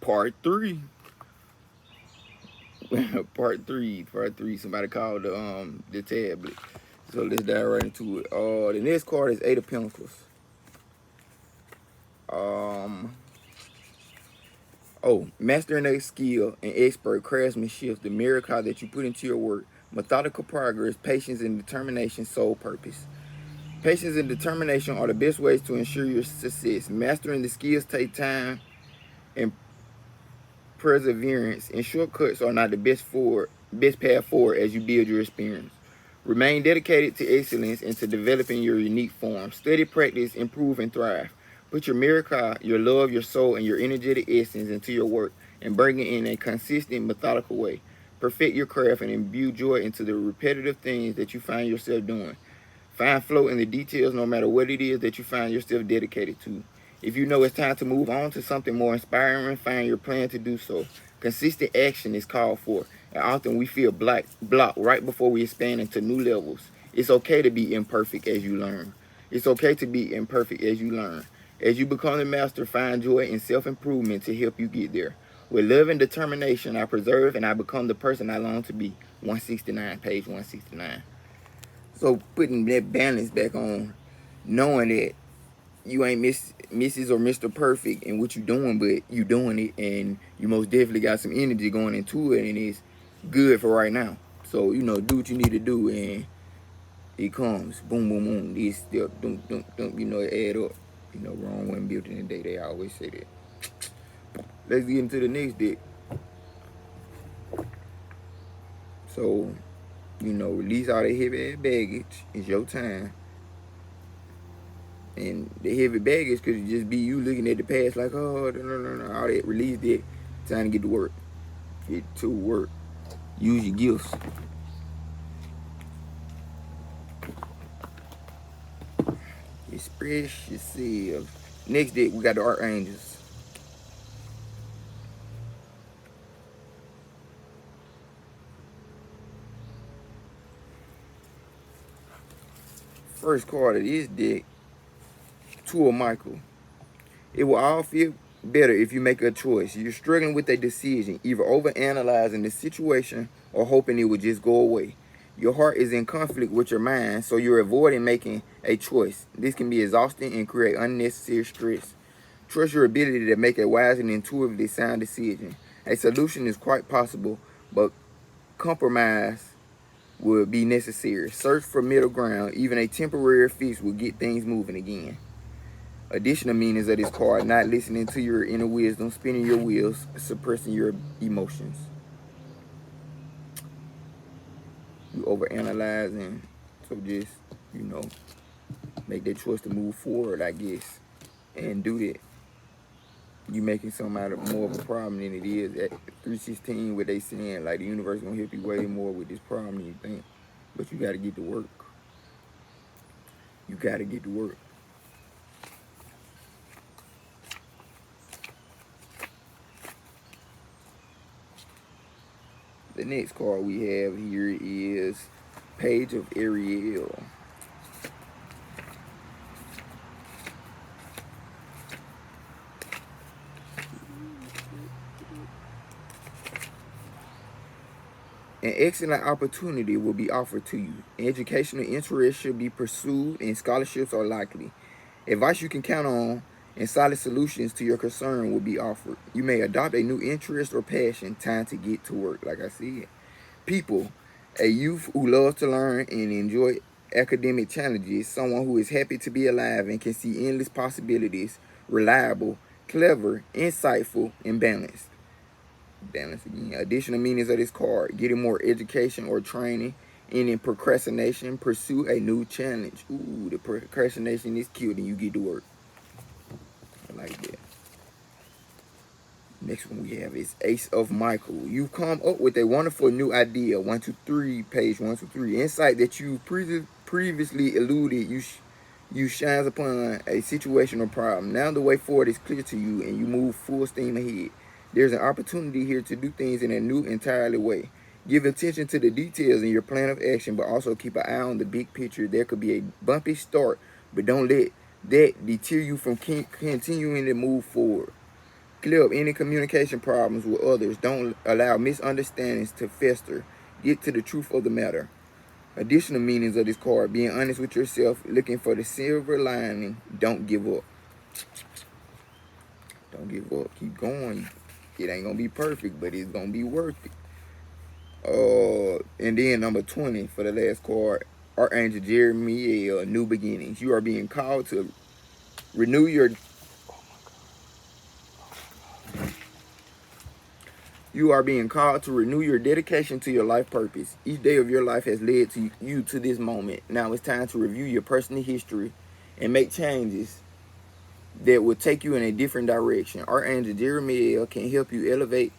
part three. part three. Somebody called the tablet. So let's dive right into it. The next card is Eight of Pentacles. Um, mastering a skill and expert craftsmanship, the miracle that you put into your work, methodical progress, patience and determination, sole purpose. Patience and determination are the best ways to ensure your success. Mastering the skills take time and perseverance, and shortcuts are not the best path forward as you build your experience. Remain dedicated to excellence and to developing your unique form. Study, practice, improve, and thrive. Put your miracle, your love, your soul, and your energetic essence into your work and bring it in a consistent, methodical way. Perfect your craft and imbue joy into the repetitive things that you find yourself doing. Find flow in the details no matter what it is that you find yourself dedicated to. If you know it's time to move on to something more inspiring, find your plan to do so. Consistent action is called for, and often we feel blocked right before we expand into new levels. It's okay to be imperfect as you learn. It's okay to be imperfect as you learn. As you become the master, find joy in self-improvement to help you get there. With love and determination, I preserve and I become the person I long to be. 169, page 169. So putting that balance back on, knowing that you ain't Mrs. or Mr. Perfect in what you doing, but you doing it, and you most definitely got some energy going into it, and it's good for right now. So do what you need to do, and it comes boom, boom, boom. This step, it add up. Wrong one built in a day. They always say that. Let's get into the next deck. So, release all that heavy ass baggage. It's your time. And the heavy baggage could just be you looking at the past like, oh, no, all that. Release that. Time to get to work. Get to work. Use your gifts. Express yourself. Next deck, we got the Archangels. First card of this deck, Two of Michael. It will all feel better if you make a choice. You're struggling with a decision, either overanalyzing the situation or hoping it will just go away. Your heart is in conflict with your mind, so you're avoiding making a choice. This can be exhausting and create unnecessary stress. Trust your ability to make a wise and intuitively sound decision. A solution is quite possible, but compromise will be necessary. Search for middle ground. Even a temporary fix will get things moving again. Additional meanings of this card: not listening to your inner wisdom, spinning your wheels, suppressing your emotions. You overanalyzing, so just make that choice to move forward, I guess, and do that. You making something out of more of a problem than it is. At 316, what they saying, like the universe gonna help you way more with this problem than you think, but you got to get to work. You got to get to work. The next card we have here is Page of Ariel. An excellent opportunity will be offered to you. Educational interests should be pursued and scholarships are likely. Advice you can count on and solid solutions to your concern will be offered. You may adopt a new interest or passion. Time to get to work, like I said. People, a youth who loves to learn and enjoy academic challenges, someone who is happy to be alive and can see endless possibilities, reliable, clever, insightful, and balanced. Balance again. Additional meanings of this card: getting more education or training, ending procrastination, pursue a new challenge. Ooh, the procrastination is cute and you get to work. I like that. Next one we have is Ace of Michael. You've come up with a wonderful new idea. 123, page 123. Insight that you previously eluded. You shines upon a situation or problem. Now the way forward is clear to you and you move full steam ahead. There's an opportunity here to do things in a new, entirely way. Give attention to the details in your plan of action, but also keep an eye on the big picture. There could be a bumpy start, but don't let that deter you from continuing to move forward. Clear up any communication problems with others. Don't allow misunderstandings to fester. Get to the truth of the matter. Additional meanings of this card: being honest with yourself, looking for the silver lining. Don't give up. Don't give up. Keep going. It ain't gonna be perfect, but it's gonna be worth it. And then number 20 for the last card, Archangel Jeremiel, New Beginnings. You are being called to renew your dedication to your life purpose. Each day of your life has led to you to this moment. Now it's time to review your personal history and make changes that will take you in a different direction. Archangel Jeremiel can help you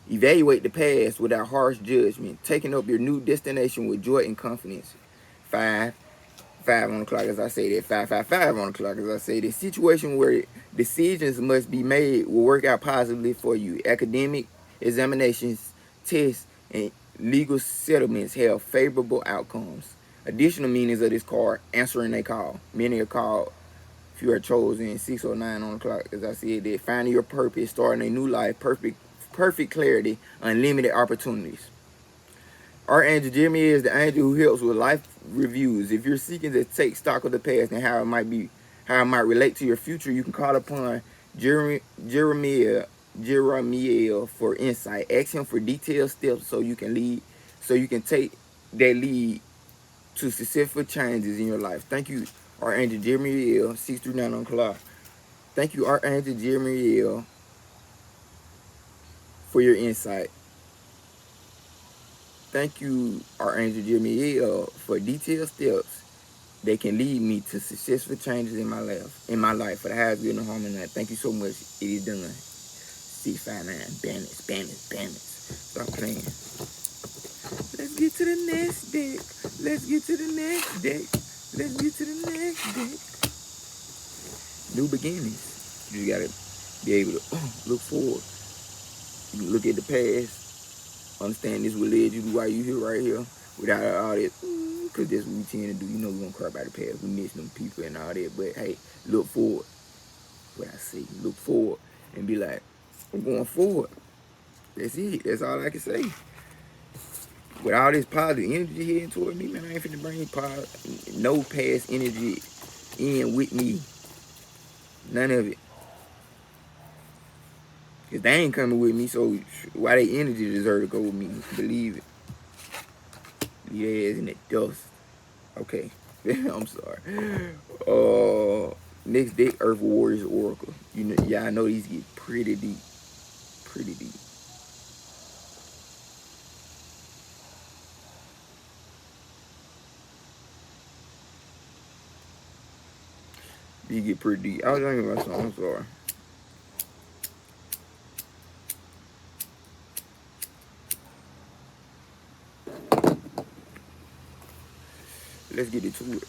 evaluate the past without harsh judgment, taking up your new destination with joy and confidence. 5 on the clock, as I say that. 5 on the clock, as I say that. Situation where decisions must be made will work out positively for you. Academic examinations, tests, and legal settlements have favorable outcomes. Additional meanings of this card: answering a call. Many are called if you are chosen. 6 or 9 on the clock, as I said that. Finding your purpose, starting a new life, perfect clarity, unlimited opportunities. Archangel Jeremiel is the angel who helps with life reviews. If you're seeking to take stock of the past and how it might relate to your future, you can call upon Jeremiel for insight. Ask him for detailed steps so you can take that lead to successful changes in your life. Thank you, Archangel Jeremiel. 6 through 9 on the clock. Thank you, Archangel Jeremiel, for your insight. Thank you, Archangel Jeremiel, for detailed steps that can lead me to successful changes in my life for the highest good and harmony. Thank you so much. It is done. 659. Bandits. Stop playing. Let's get to the next deck. New beginnings. You gotta be able to look forward. You can look at the past. Understand this will lead you to why you here right here without all that, because that's what we tend to do. You know we're going to cry about the past. We miss them people and all that. But, hey, look forward. What I say, look forward and be like, I'm going forward. That's it. That's all I can say. With all this positive energy heading toward me, man, I ain't finna bring no past energy in with me. None of it. Because they ain't coming with me, so why they energy deserve to go with me? Believe it. Yeah, in the dust. Okay. I'm sorry. Next deck, Earth Warriors Oracle. You know, yeah, I know these get pretty deep. These get pretty deep. I was thinking about something. I'm sorry. Let's get into it.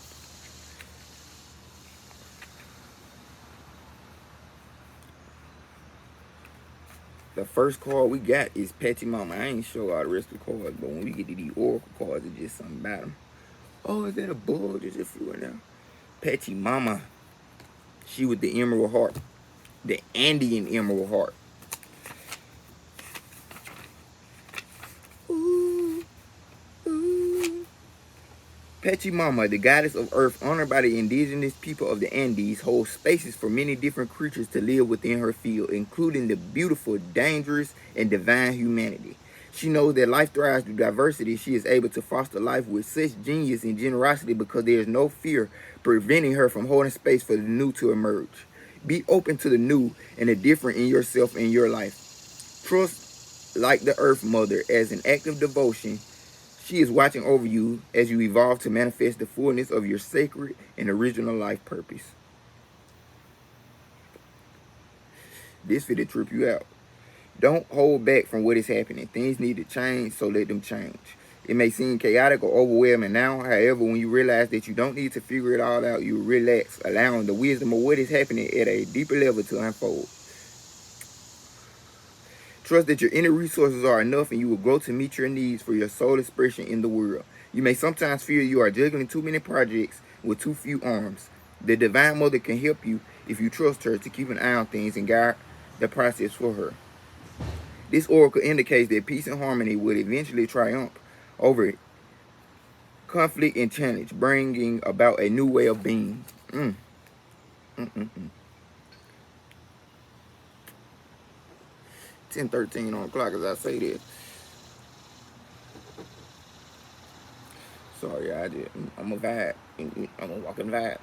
The first card we got is Patchy Mama. I ain't sure all the rest of the cards, but when we get to these Oracle cards, it's just something about them. Oh, is that a bug that just flew in there? Patchy Mama. She with the Emerald Heart. The Andean Emerald Heart. Pachamama, the goddess of earth, honored by the indigenous people of the Andes, holds spaces for many different creatures to live within her field, including the beautiful, dangerous, and divine humanity. She knows that life thrives through diversity. She is able to foster life with such genius and generosity because there is no fear preventing her from holding space for the new to emerge. Be open to the new and the different in yourself and your life. Trust like the Earth Mother as an act of devotion. She is watching over you as you evolve to manifest the fullness of your sacred and original life purpose. This fit to trip you out. Don't hold back from what is happening. Things need to change, so let them change. It may seem chaotic or overwhelming now. However, when you realize that you don't need to figure it all out, you relax, allowing the wisdom of what is happening at a deeper level to unfold. Trust that your inner resources are enough and you will grow to meet your needs for your soul expression in the world. You may sometimes feel you are juggling too many projects with too few arms. The Divine Mother can help you if you trust her to keep an eye on things and guide the process for her. This oracle indicates that peace and harmony would eventually triumph over conflict and challenge, bringing about a new way of being. 10:13 on the clock as I say this. Sorry, I'm a vibe. I'm a walking vibe.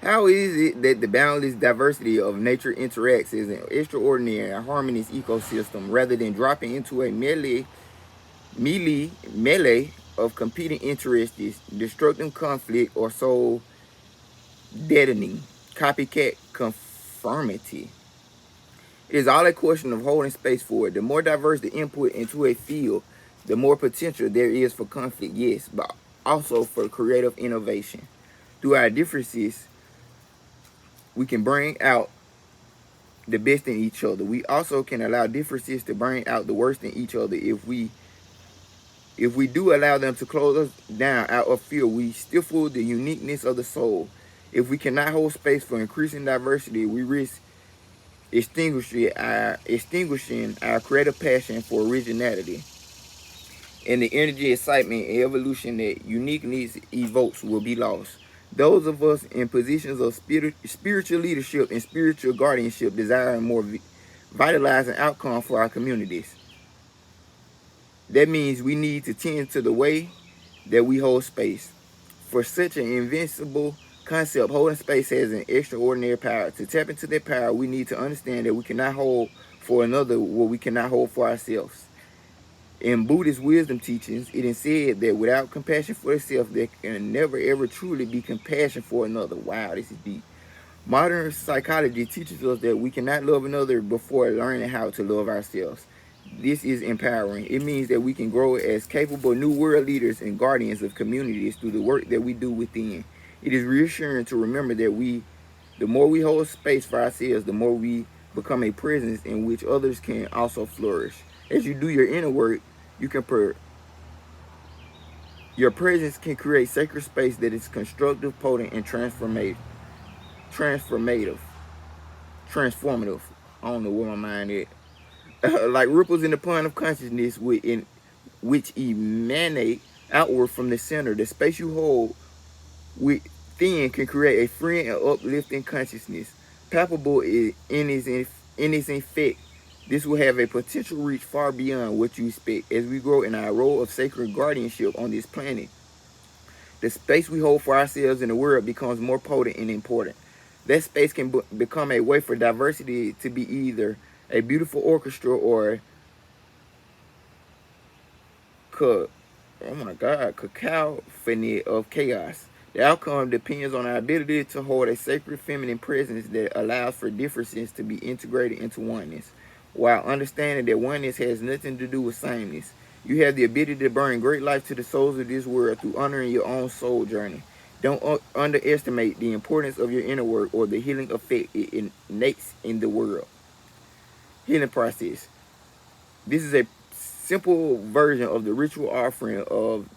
How is it that the boundless diversity of nature interacts as an extraordinary and harmonious ecosystem rather than dropping into a melee of competing interests, destructive conflict, or soul deadening copycat conformity? It is all a question of holding space for it. The more diverse the input into a field, the more potential there is for conflict, yes, but also for creative innovation. Through our differences, we can bring out the best in each other. We also can allow differences to bring out the worst in each other. If we do allow them to close us down out of fear, we stifle the uniqueness of the soul. If we cannot hold space for increasing diversity, we risk extinguishing our creative passion for originality. And the energy, excitement, and evolution that uniqueness evokes will be lost. Those of us in positions of spiritual leadership and spiritual guardianship desire a more vitalizing outcome for our communities. That means we need to tend to the way that we hold space. For such an invincible concept, holding space has an extraordinary power. To tap into that power, we need to understand that we cannot hold for another what we cannot hold for ourselves. In Buddhist wisdom teachings, it is said that without compassion for self, there can never ever truly be compassion for another. Wow, this is deep. Modern psychology teaches us that we cannot love another before learning how to love ourselves. This is empowering. It means that we can grow as capable new world leaders and guardians of communities through the work that we do within. It is reassuring to remember that the more we hold space for ourselves, the more we become a presence in which others can also flourish. As you do your inner work, your presence can create sacred space that is constructive, potent, and transformative. Transformative. I don't know where my mind is. Like ripples in the pond of consciousness which emanate outward from the center. The space you hold within can create a free and uplifting consciousness. Palpable in its effect, this will have a potential reach far beyond what you expect. As we grow in our role of sacred guardianship on this planet, the space we hold for ourselves in the world becomes more potent and important. That space can become a way for diversity to be either a beautiful orchestra or cacophony of chaos. The outcome depends on our ability to hold a sacred feminine presence that allows for differences to be integrated into oneness, while understanding that oneness has nothing to do with sameness. You have the ability to bring great life to the souls of this world through honoring your own soul journey. Don't underestimate the importance of your inner work or the healing effect it innates in the world. Healing process. This is a simple version of the ritual offering of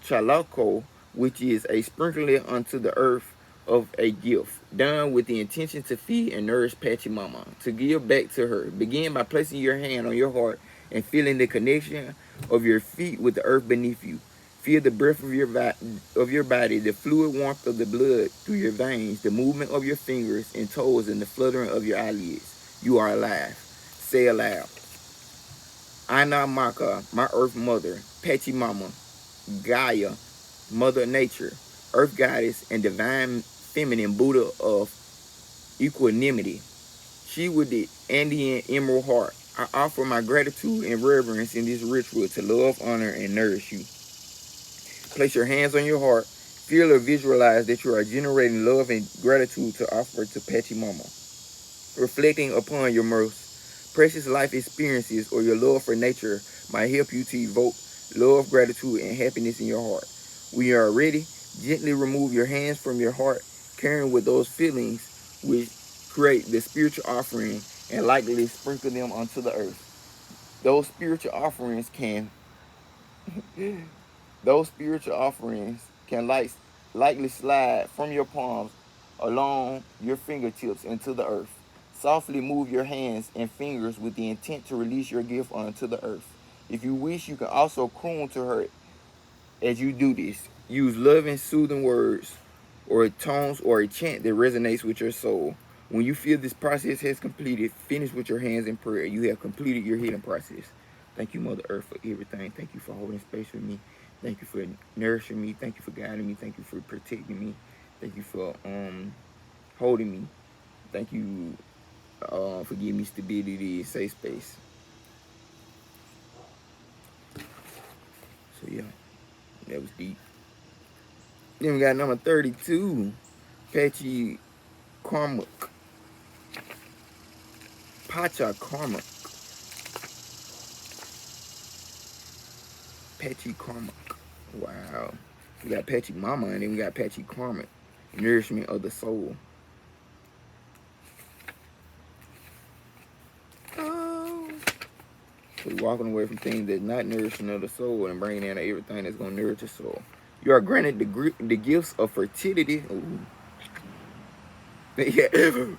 Chalako, which is a sprinkling unto the earth of a gift, done with the intention to feed and nourish Pachamama, to give back to her. Begin by placing your hand on your heart and feeling the connection of your feet with the earth beneath you. Feel the breath of your body, the fluid warmth of the blood through your veins, the movement of your fingers and toes, and the fluttering of your eyelids. You are alive. Say aloud. Aina Maka, my earth mother, Pachamama, Gaia, Mother Nature, Earth Goddess, and Divine Feminine Buddha of Equanimity. She with the Andean Emerald Heart. I offer my gratitude and reverence in this ritual to love, honor, and nourish you. Place your hands on your heart. Feel or visualize that you are generating love and gratitude to offer to Pachamama. Reflecting upon your most precious life experiences or your love for nature might help you to evoke love, gratitude, and happiness in your heart. When you are ready, gently remove your hands from your heart, carrying with those feelings which create the spiritual offering, and lightly sprinkle them onto the earth. Those spiritual offerings can lightly slide from your palms along your fingertips into the earth. Softly move your hands and fingers with the intent to release your gift onto the earth. If you wish, you can also croon to her as you do this. Use loving, soothing words or tones or a chant that resonates with your soul. When you feel this process has completed, finish with your hands in prayer. You have completed your healing process. Thank you, Mother Earth, for everything. Thank you for holding space with me. Thank you for nourishing me. Thank you for guiding me. Thank you for protecting me. Thank you for holding me. Thank you for giving me stability and safe space. So yeah, that was deep. Then we got number 32, Patchy Karma. Pacha Karma. Patchy Karma. Wow. We got Patchy Mama and then we got Patchy Karma. Nourishment of the soul. Oh. We're walking away from things that's not nourishing of the soul and bringing in everything that's going to nourish the soul. You are granted the gifts of fertility. Ooh. Yeah,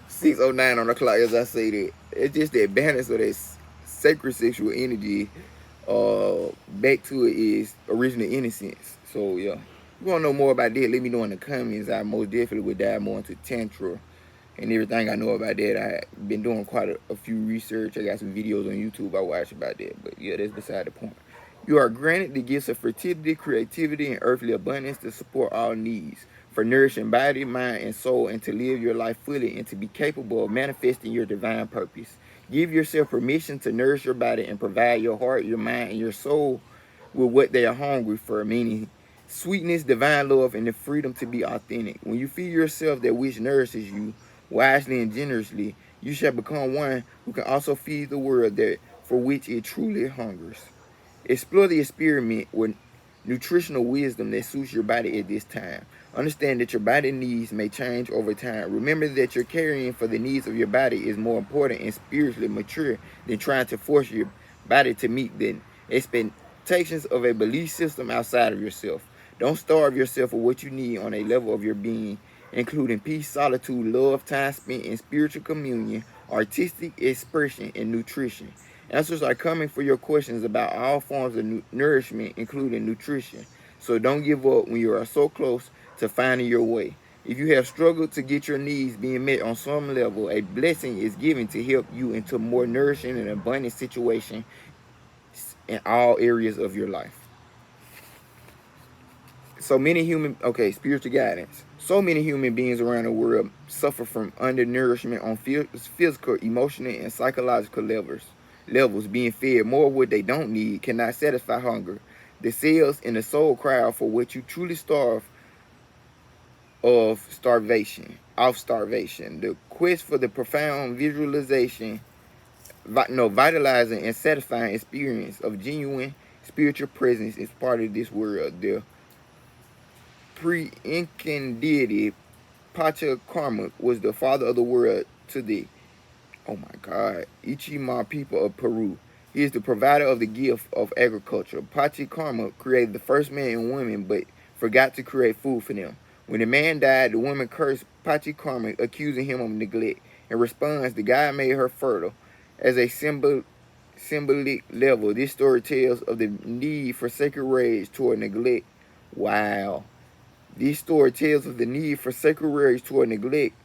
6:09 on the clock as I say that. It's just that balance of that sacred sexual energy back to it is original innocence. So yeah. If you want to know more about that, let me know in the comments. I most definitely would dive more into Tantra and everything I know about that. I've been doing quite a few research. I got some videos on YouTube I watched about that. But yeah, that's beside the point. You are granted the gifts of fertility, creativity, and earthly abundance to support all needs, for nourishing body, mind, and soul, and to live your life fully and to be capable of manifesting your divine purpose. Give yourself permission to nourish your body and provide your heart, your mind, and your soul with what they are hungry for, meaning sweetness, divine love, and the freedom to be authentic. When you feed yourself that which nourishes you wisely and generously, you shall become one who can also feed the world that for which it truly hungers. Explore the experiment with nutritional wisdom that suits your body at this time. Understand that your body needs may change over time. Remember that your caring for the needs of your body is more important and spiritually mature than trying to force your body to meet the expectations of a belief system outside of yourself. Don't starve yourself for what you need on a level of your being, including peace, solitude, love, time spent in spiritual communion, artistic expression, and nutrition. Answers are coming for your questions about all forms of nourishment, including nutrition. So don't give up when you are so close to finding your way. If you have struggled to get your needs being met on some level, a blessing is given to help you into more nourishing and abundant situation in all areas of your life. Spiritual guidance. So many human beings around the world suffer from undernourishment on physical, emotional, and psychological levels. Being fed more of what they don't need cannot satisfy hunger. The cells in the soul cry out for what you truly starve of starvation. The quest for the profound visualization, vitalizing and satisfying experience of genuine spiritual presence is part of this world. The pre-Incan deity Pachacamac was the father of the world to the Ichima people of Peru. He is the provider of the gift of agriculture. Pachacamac created the first man and woman, but forgot to create food for them. When the man died, the woman cursed Pachacamac, accusing him of neglect. In response, the god made her fertile. As a symbolic level, this story tells of the need for sacred rage toward neglect. Wow. This story tells of the need for sacred rage toward neglect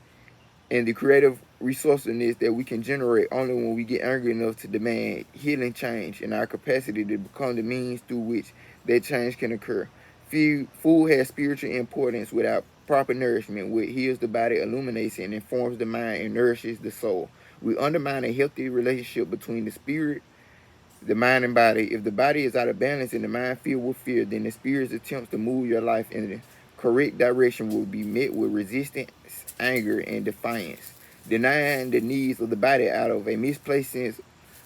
and the creative resourcefulness that we can generate only when we get angry enough to demand healing change and our capacity to become the means through which that change can occur. Food has spiritual importance without proper nourishment, which heals the body, illuminates and informs the mind, and nourishes the soul. We undermine a healthy relationship between the spirit, the mind, and body. If the body is out of balance and the mind filled with fear, then the spirit's attempts to move your life in the correct direction will be met with resistance, anger, and defiance. Denying the needs of the body out of a misplaced sense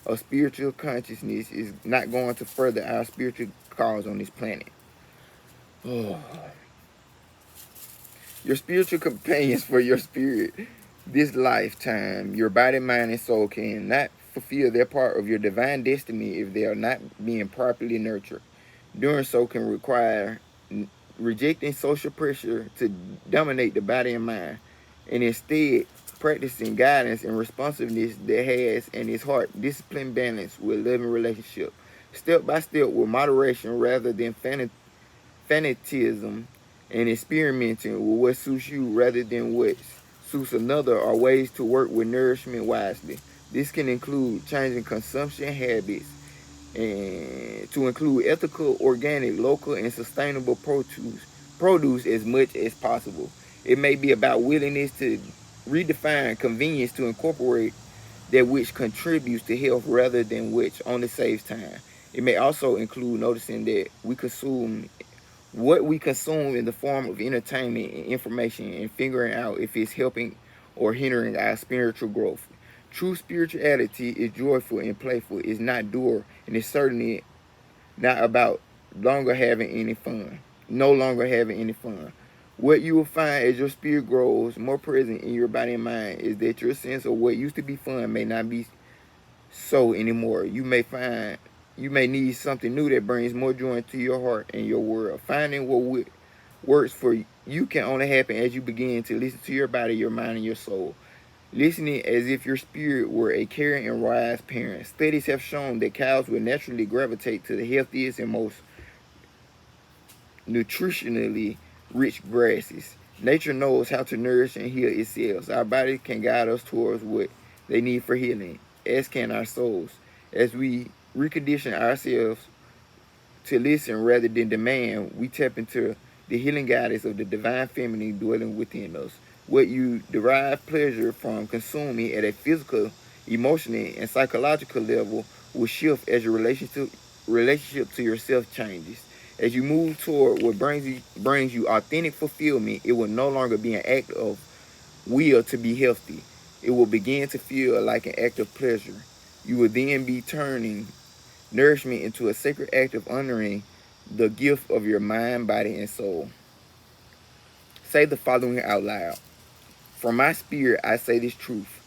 of spiritual consciousness is not going to further our spiritual cause on this planet. Oh. Your spiritual companions for your spirit this lifetime, your body, mind, and soul cannot fulfill their part of your divine destiny if they are not being properly nurtured. Doing so can require rejecting social pressure to dominate the body and mind, and instead practicing guidance and responsiveness that has in his heart discipline balance with loving relationship. Step by step with moderation rather than fanatism, and experimenting with what suits you rather than what suits another are ways to work with nourishment wisely. This can include changing consumption habits and to include ethical, organic, local, and sustainable produce as much as possible. It may be about willingness to redefine convenience to incorporate that which contributes to health rather than which only saves time. It may also include noticing that we consume what we consume in the form of entertainment and information and figuring out if it's helping or hindering our spiritual growth. True spirituality is joyful and playful. It's not dull, and it's certainly not about longer having any fun. No longer having any fun. What you will find as your spirit grows more present in your body and mind is that your sense of what used to be fun may not be so anymore. You may need something new that brings more joy into your heart and your world. Finding what works for you can only happen as you begin to listen to your body, your mind, and your soul. Listening as if your spirit were a caring and wise parent. Studies have shown that cows will naturally gravitate to the healthiest and most nutritionally rich grasses. Nature knows how to nourish and heal itself. Our bodies can guide us towards what they need for healing, as can our souls. As we recondition ourselves to listen rather than demand, we tap into the healing guidance of the divine feminine dwelling within us. What you derive pleasure from consuming at a physical, emotional, and psychological level will shift as your relationship to yourself changes. As you move toward what brings you authentic fulfillment, it will no longer be an act of will to be healthy. It will begin to feel like an act of pleasure. You will then be turning nourishment into a sacred act of honoring the gift of your mind, body, and soul. Say the following out loud. From my spirit, I say this truth.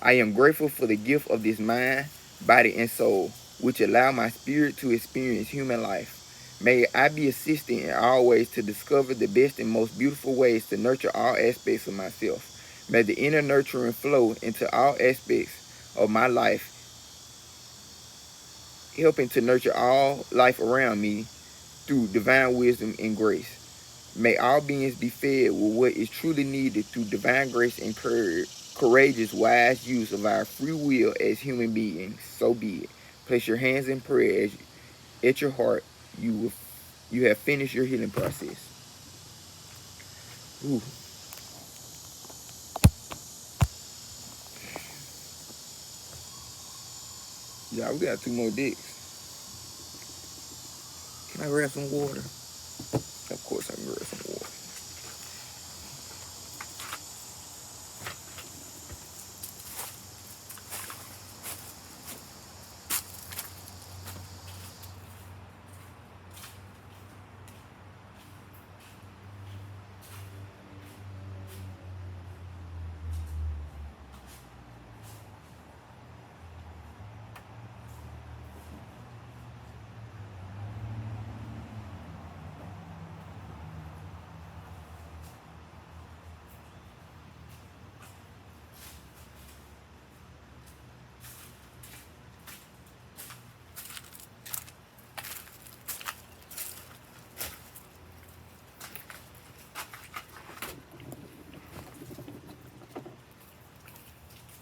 I am grateful for the gift of this mind, body, and soul, which allow my spirit to experience human life. May I be assisting in all ways to discover the best and most beautiful ways to nurture all aspects of myself. May the inner nurturing flow into all aspects of my life, helping to nurture all life around me through divine wisdom and grace. May all beings be fed with what is truly needed through divine grace and courageous, wise use of our free will as human beings. So be it. Place your hands in prayer at your heart. You have finished your healing process. Ooh. Yeah, we got 2 more dicks. Can I grab some water? Of course I can grab some water.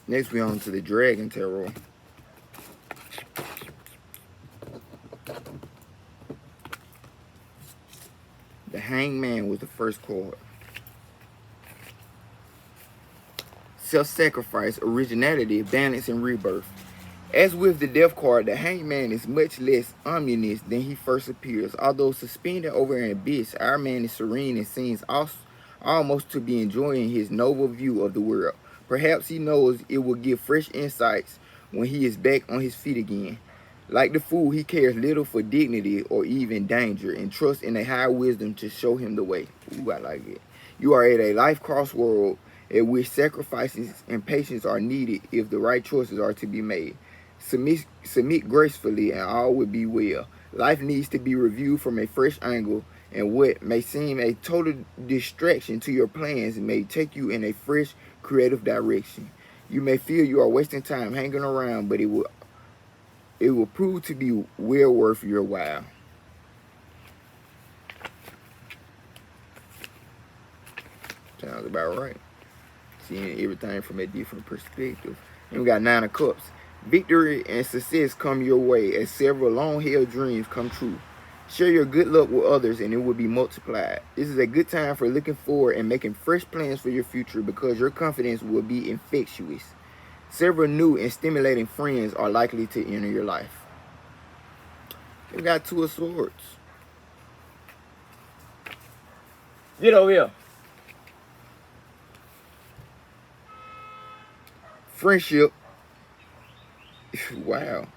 Next, we on to the Dragon Tarot. The Hanged Man was the first card. Self-sacrifice, originality, balance, and rebirth. As with the Death card, the Hanged Man is much less ominous than he first appears. Although suspended over an abyss, our man is serene and seems almost to be enjoying his noble view of the world. Perhaps he knows it will give fresh insights when he is back on his feet again. Like the fool, he cares little for dignity or even danger and trusts in a higher wisdom to show him the way. Ooh, I like it. You are at a life crossroad at which sacrifices and patience are needed if the right choices are to be made. Submit gracefully and all will be well. Life needs to be reviewed from a fresh angle, and what may seem a total distraction to your plans may take you in a fresh, creative direction. You may feel you are wasting time hanging around, but it will prove to be well worth your while. Sounds about right. Seeing everything from a different perspective. And we got Nine of Cups. Victory and success come your way as several long-held dreams come true. Share your good luck with others and it will be multiplied. This is a good time for looking forward and making fresh plans for your future because your confidence will be infectious. Several new and stimulating friends are likely to enter your life. We got Two of Swords. Get over here. Friendship. Wow.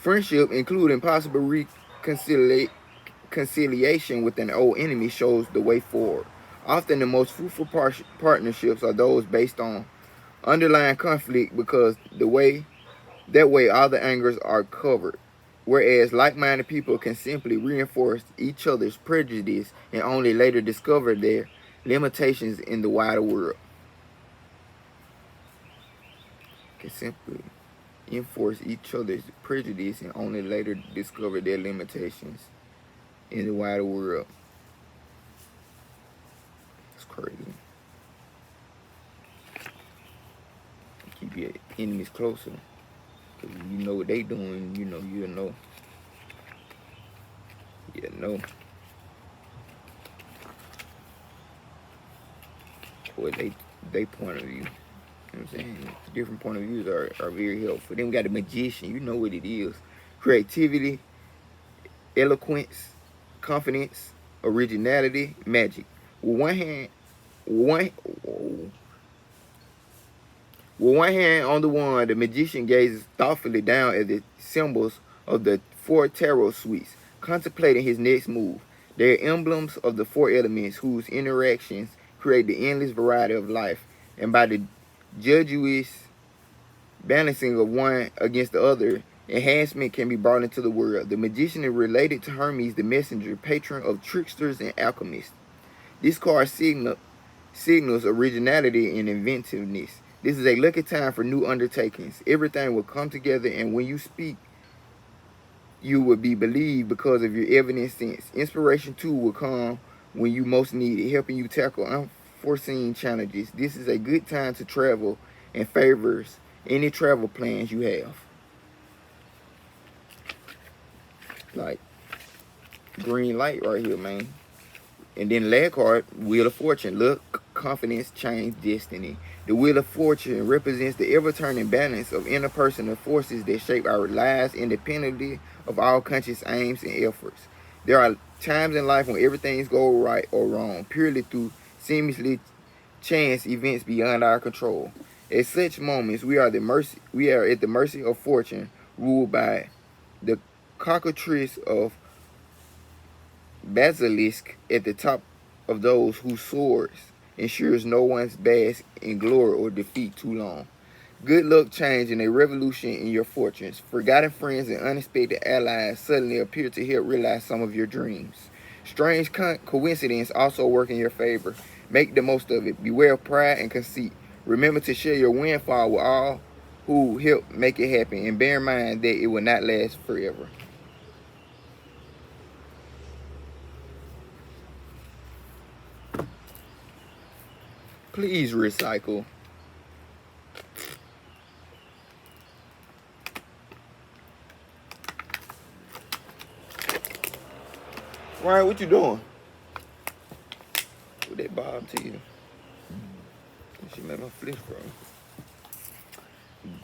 Friendship, including possible reconciliation with an old enemy, shows the way forward. Often the most fruitful partnerships are those based on underlying conflict because that way all the angers are covered. Whereas like-minded people can simply reinforce each other's prejudice and only later discover their limitations in the wider world. Can simply enforce each other's prejudice and only later discover their limitations in the wider world. It's crazy. Keep your enemies closer. Because you know what they doing, you'll know. You know. What they point of view. You know what I'm saying? Different point of views are very helpful. Then we got the Magician. You know what it is. Creativity, eloquence, confidence, originality, magic. With one hand on the wand, the Magician gazes thoughtfully down at the symbols of the 4 tarot suites, contemplating his next move. They are emblems of the 4 elements whose interactions create the endless variety of life, and by the judicious balancing of one against the other, enhancement can be brought into the world. The Magician is related to Hermes, the messenger, patron of tricksters and alchemists. This card signals originality and inventiveness. This is a lucky time for new undertakings. Everything will come together, and when you speak, you will be believed because of your evident sense. Inspiration, too, will come when you most need it, helping you tackle unforeseen challenges. This is a good time to travel and favors any travel plans you have. Like, green light right here, man. And then last card, Wheel of Fortune. Luck, confidence, change, destiny. The Wheel of Fortune represents the ever-turning balance of interpersonal forces that shape our lives independently of all conscious aims and efforts. There are times in life when everything's go right or wrong, purely through seemingly chance events beyond our control. At such moments, we are at the mercy of fortune, ruled by the cockatrice of basilisk at the top of those whose swords ensures no one's bask in glory or defeat too long. Good luck, change, and a revolution in your fortunes. Forgotten friends and unexpected allies suddenly appear to help realize some of your dreams. Strange coincidence also work in your favor. Make the most of it. Beware of pride and conceit. Remember to share your windfall with all who help make it happen, and bear in mind that it will not last forever. Please recycle. Ryan, what you doing? With that bob to you. She made my flesh from.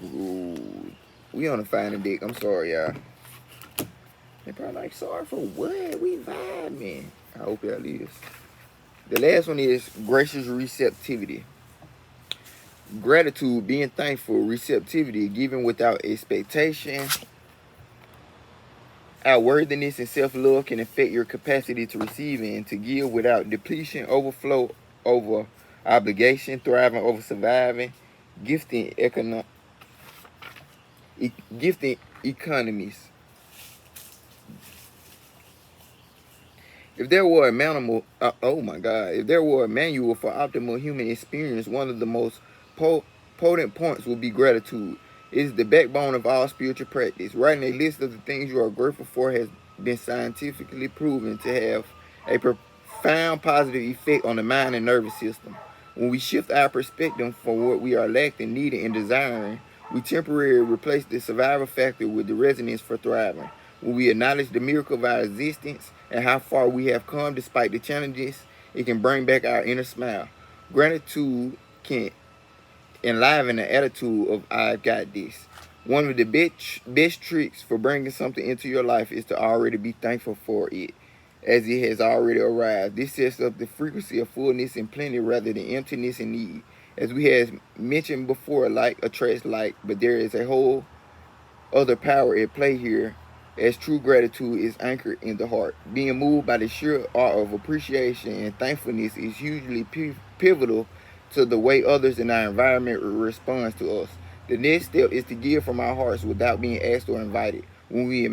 Good. We on a finding dick. I'm sorry, y'all. They probably like, sorry for what? We vibing. I hope y'all is. The last one is gracious receptivity. Gratitude, being thankful, receptivity, giving without expectation. Our worthiness and self-love can affect your capacity to receive and to give without depletion, overflow over obligation, thriving over surviving, gifting economies. If there were a manual, oh my God, if there were a manual for optimal human experience, one of the most potent points would be gratitude. It is the backbone of all spiritual practice. Writing a list of the things you are grateful for has been scientifically proven to have a profound positive effect on the mind and nervous system. When we shift our perspective from what we are lacking, needing, and desiring, we temporarily replace the survival factor with the resonance for thriving. When we acknowledge the miracle of our existence and how far we have come despite the challenges, it can bring back our inner smile. Gratitude can enliven the attitude of "I've got this." One of the best tricks for bringing something into your life is to already be thankful for it as it has already arrived. This sets up the frequency of fullness and plenty rather than emptiness and need. As we have mentioned before, like attracts like, but there is a whole other power at play here, as true gratitude is anchored in the heart. Being moved by the sheer art of appreciation and thankfulness is hugely pivotal to the way others in our environment respond to us. The next step is to give from our hearts without being asked or invited. When we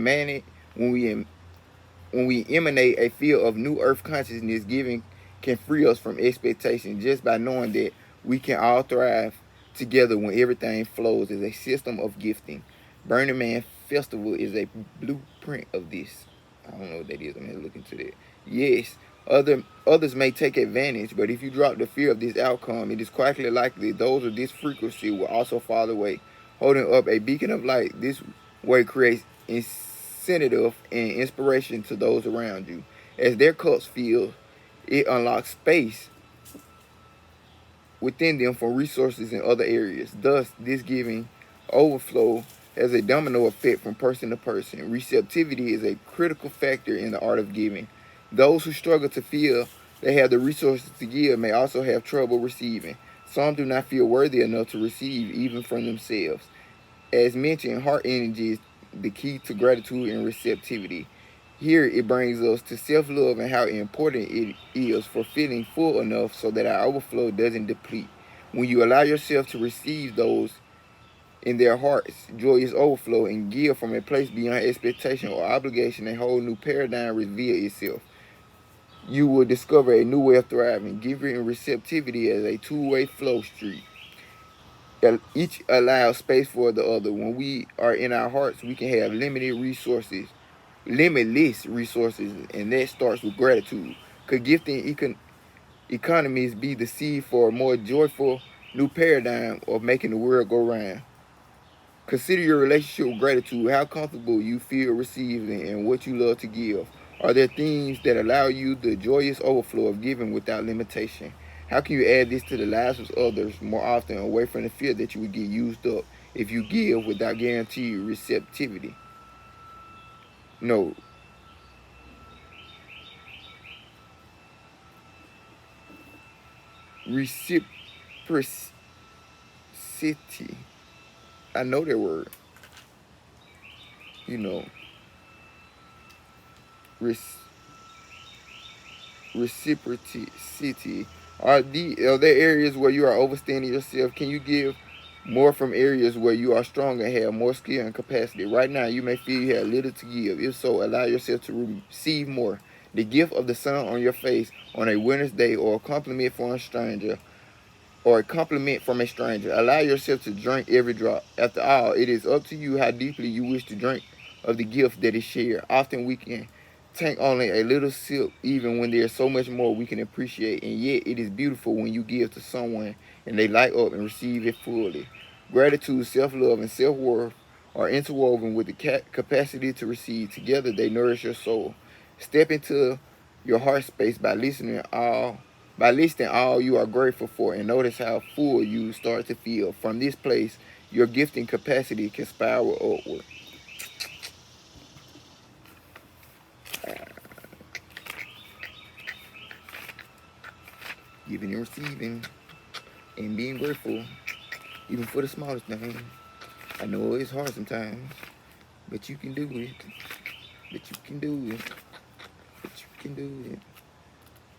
emanate a feel of new earth consciousness, giving can free us from expectation just by knowing that we can all thrive together when everything flows as a system of gifting. Burning Man Festival is a blueprint of this. I don't know what that is. I'm going to look into that. Yes, others may take advantage, but if you drop the fear of this outcome, it is quite likely those of this frequency will also fall away. Holding up a beacon of light this way creates incentive and inspiration to those around you. As their cups fill, it unlocks space within them for resources in other areas. Thus, this giving overflow has a domino effect from person to person. Receptivity is a critical factor in the art of giving. Those who struggle to feel they have the resources to give may also have trouble receiving. Some do not feel worthy enough to receive even from themselves. As mentioned, heart energy is the key to gratitude and receptivity. Here it brings us to self-love and how important it is for feeling full enough so that our overflow doesn't deplete. When you allow yourself to receive those in their hearts, joyous overflow, and give from a place beyond expectation or obligation, a whole new paradigm reveals itself. You will discover a new way of thriving, giving and receptivity as a two-way flow street. Each allows space for the other. When we are in our hearts, we can have limitless resources, and that starts with gratitude. Could gifting economies be the seed for a more joyful new paradigm of making the world go round? Consider your relationship with gratitude, how comfortable you feel receiving and what you love to give. Are there things that allow you the joyous overflow of giving without limitation? How can you add this to the lives of others more often, away from the fear that you would get used up if you give without guaranteed receptivity? No. Reciprocity. I know that word. You know, reciprocity. Are there areas where you are overstanding yourself? Can you give more from areas where you are strong and have more skill and capacity? Right now, you may feel you have little to give. If so, allow yourself to receive more. The gift of the sun on your face on a winter's day, or a compliment from a stranger, Allow yourself to drink every drop. After all, it is up to you how deeply you wish to drink of the gift that is shared. Often we can take only a little sip, even when there's so much more we can appreciate, and yet it is beautiful when you give to someone and they light up and receive it fully. Gratitude, self-love, and self-worth are interwoven with the capacity to receive. Together they nourish your soul. Step into your heart space by listing all you are grateful for, and notice how full you start to feel. From this place, your gifting capacity can spiral upward. Giving and receiving and being grateful, even for the smallest thing. I know it's hard sometimes, but you can do it. But you can do it. But you can do it.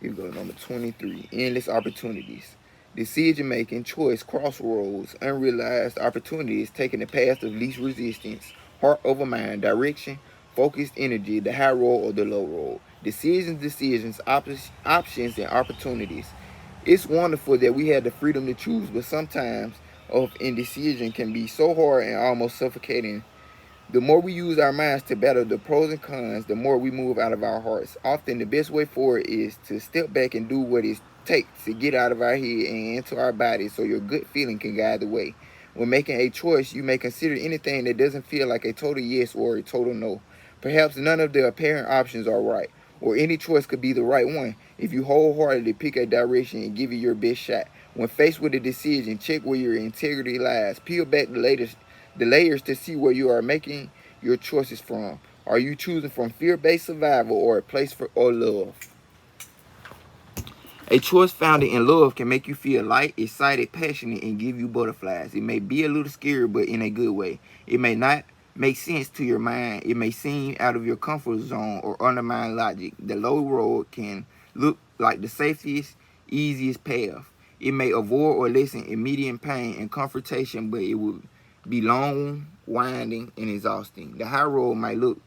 Here we go, number 23. Endless opportunities. Decision making, choice, crossroads, unrealized opportunities, taking the path of least resistance, heart over mind, direction, focused energy, the high road or the low road. decisions, options, and opportunities. It's wonderful that we have the freedom to choose, but sometimes of indecision can be so hard and almost suffocating. The more we use our minds to battle the pros and cons, the more we move out of our hearts. Often, the best way forward is to step back and do what it takes to get out of our head and into our bodies so your gut feeling can guide the way. When making a choice, you may consider anything that doesn't feel like a total yes or a total no. Perhaps none of the apparent options are right, or any choice could be the right one if you wholeheartedly pick a direction and give it your best shot. When faced with a decision, check where your integrity lies. Peel back the layers to see where you are making your choices from. Are you choosing from fear-based survival or a place for or love? A choice founded in love can make you feel light, excited, passionate, and give you butterflies. It may be a little scary, but in a good way. It may not make sense to your mind. It may seem out of your comfort zone or undermine logic. The low road can look like the safest, easiest path. It may avoid or lessen immediate pain and confrontation, but it will be long, winding, and exhausting. The high road might look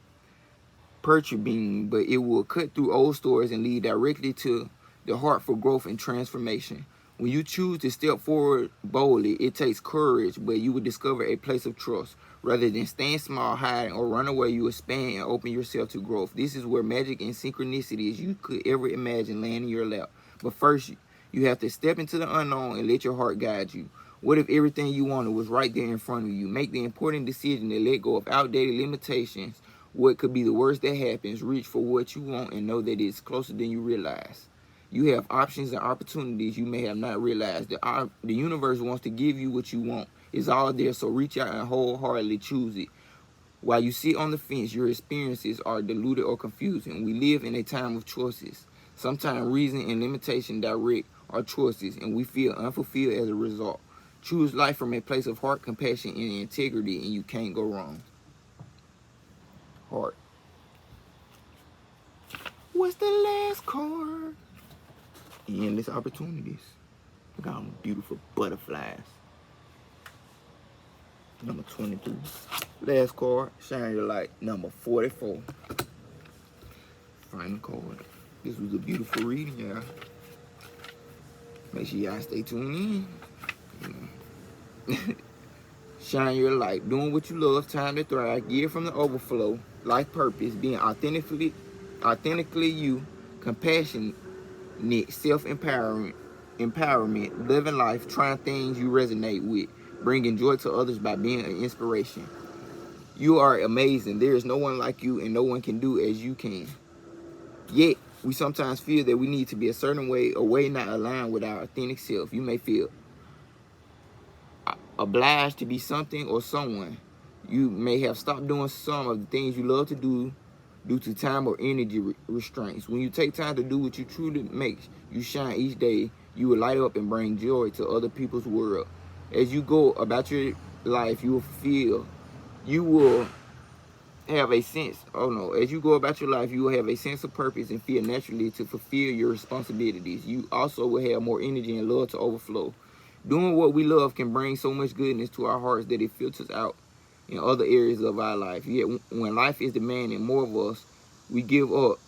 perturbing, but it will cut through old stories and lead directly to the heart for growth and transformation. When you choose to step forward boldly, it takes courage, but you will discover a place of trust. Rather than staying small, hiding, or run away, you expand and open yourself to growth. This is where magic and synchronicities you could ever imagine land in your lap. But first, you have to step into the unknown and let your heart guide you. What if everything you wanted was right there in front of you? Make the important decision to let go of outdated limitations. What could be the worst that happens? Reach for what you want and know that it's closer than you realize. You have options and opportunities you may have not realized. The universe wants to give you what you want. It's all there, so reach out and wholeheartedly choose it. While you sit on the fence, your experiences are diluted or confusing. We live in a time of choices. Sometimes reason and limitation direct our choices, and we feel unfulfilled as a result. Choose life from a place of heart, compassion, and integrity, and you can't go wrong. Heart. What's the last card? Endless opportunities. Look at them beautiful butterflies. Number 22. Last card, shine your light. Number 44. Final card. This was a beautiful reading, y'all. Make sure y'all stay tuned in. Shine your light. Doing what you love. Time to thrive. Give from the overflow. Life purpose. Being authentically you. Compassion. Self-empowerment, living life, trying things you resonate with, bringing joy to others by being an inspiration. You are amazing. There is no one like you, and no one can do as you can. Yet, we sometimes feel that we need to be a certain way, a way not aligned with our authentic self. You may feel obliged to be something or someone. You may have stopped doing some of the things you love to do due to time or energy restraints. When you take time to do what you truly makes you shine each day, you will light up and bring joy to other people's world. As you go about your life, you will have a sense, as you go about your life, you will have a sense of purpose and feel naturally to fulfill your responsibilities. You also will have more energy and love to overflow. Doing what we love can bring so much goodness to our hearts that it filters out in other areas of our life. Yet when life is demanding more of us, we give up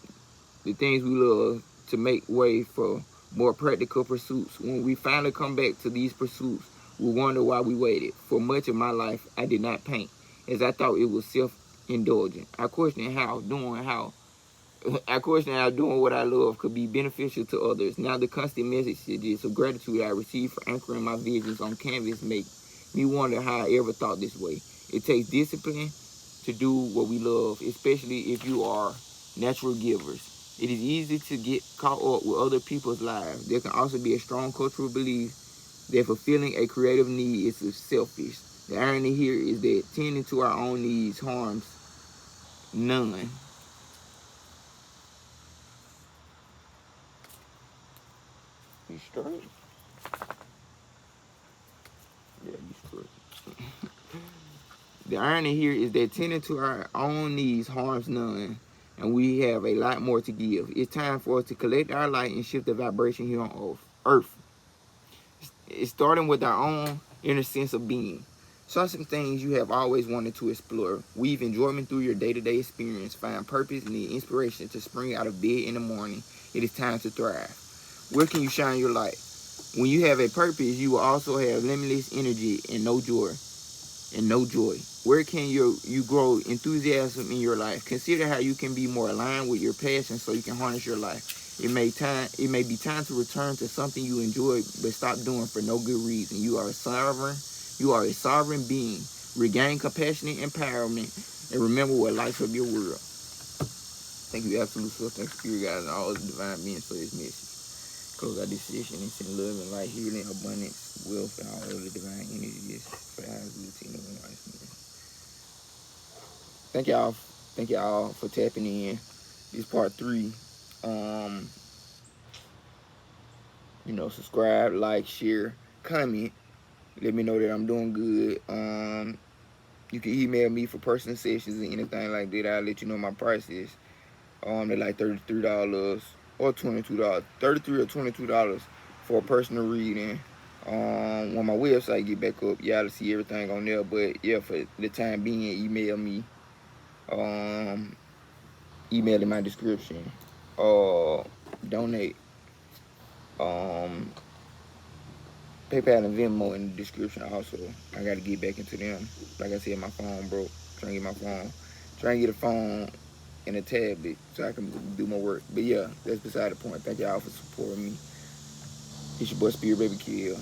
the things we love to make way for more practical pursuits. When we finally come back to these pursuits, we wonder why we waited. For much of my life, I did not paint, as I thought it was self-indulgent. I questioned how doing what I love could be beneficial to others. Now the constant messages of gratitude I receive for anchoring my visions on canvas make me wonder how I ever thought this way. It takes discipline to do what we love, especially if you are natural givers. It is easy to get caught up with other people's lives. There can also be a strong cultural belief that fulfilling a creative need is selfish. The irony here is that tending to our own needs harms none. You straight? Yeah, you straight. The irony here is that tending to our own needs harms none, and we have a lot more to give. It's time for us to collect our light and shift the vibration here on Earth. It's starting with our own inner sense of being. Start some things you have always wanted to explore. Weave enjoyment through your day-to-day experience. Find purpose and the inspiration to spring out of bed in the morning. It is time to thrive. Where can you shine your light? When you have a purpose, you will also have limitless energy and no joy. Where can you grow enthusiasm in your life? Consider how you can be more aligned with your passion so you can harness your life. It may be time to return to something you enjoy but stop doing for no good reason. You are a sovereign being. Regain compassionate empowerment and remember what lights up your world. Thank you, absolute source, thank you, spirit guys, and all the divine beings for this message. Close out this session and send love and light, healing, abundance, wealth, and all of the divine energies for the highest routine of one life. Thank y'all for tapping in. This part 3. Subscribe, like, share, comment. Let me know that I'm doing good. You can email me for personal sessions and anything like that. I'll let you know my prices. They're like $33 or $22. $33 or $22 for a personal reading. When my website get back up, y'all to see everything on there. But yeah, for the time being, email me. Email in my description. Donate. PayPal and Venmo in the description also. I gotta get back into them. Like I said, my phone broke. Trying to get a phone and a tablet so I can do my work. But yeah, that's beside the point. Thank y'all for supporting me. It's your boy Spirit Baby Kill.